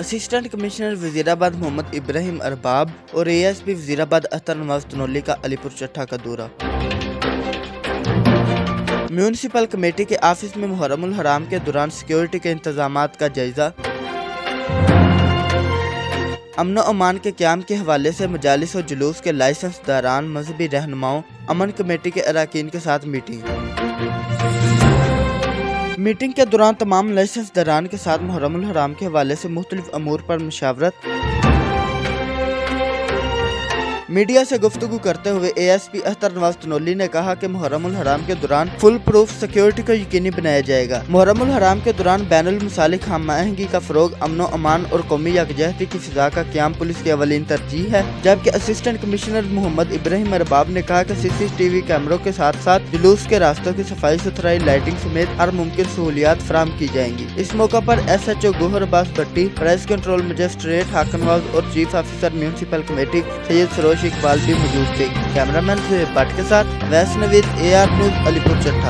Assistant commissioner Wazirabad محمد ابراہیم ارباب اور ASP Wazirabad Akhtar نواز تنولی کا علی پور چٹھا کا دورہ۔ میونسپل کمیٹی کے آفس میں محرم الحرام کے دوران سیکیورٹی کے انتظامات کا جائزہ۔ امن و امان کے قیام کے حوالے سے مجالس و جلوس کے لائسنس داران، مذہبی رہنماؤں، امن کمیٹی کے اراکین کے ساتھ میٹنگ کے دوران تمام لائسنس داران کے ساتھ محرم الحرام کے حوالے سے مختلف امور پر مشاورت۔ میڈیا سے گفتگو کرتے ہوئے ASP اختر نواز تنولی نے کہا کہ محرم الحرام کے دوران فل پروف سیکیورٹی کو یقینی بنایا جائے گا۔ محرم الحرام کے دوران بین المسالک ہم آہنگی کا فروغ، امن و امان اور قومی یکجہتی کی فضا کا قیام پولیس کی اولین ترجیح ہے، جبکہ اسسٹنٹ کمشنر محمد ابراہیم ارباب نے کہا کہ CCTV کیمروں کے ساتھ ساتھ جلوس کے راستوں کی صفائی ستھرائی، لائٹنگ سمیت ہر ممکن سہولیات فراہم کی جائیں گی۔ اس موقع پر SHO گوہر عباس بٹی، پرائس کنٹرول مجسٹریٹ حاکم نواز اور چیف آفیسر میونسپل کمیٹی سید سروش اقبال بھی موجود تھے۔ کیمرہ مین سے بٹ کے ساتھ ویس نوید AR نیوز علی پور چٹھا۔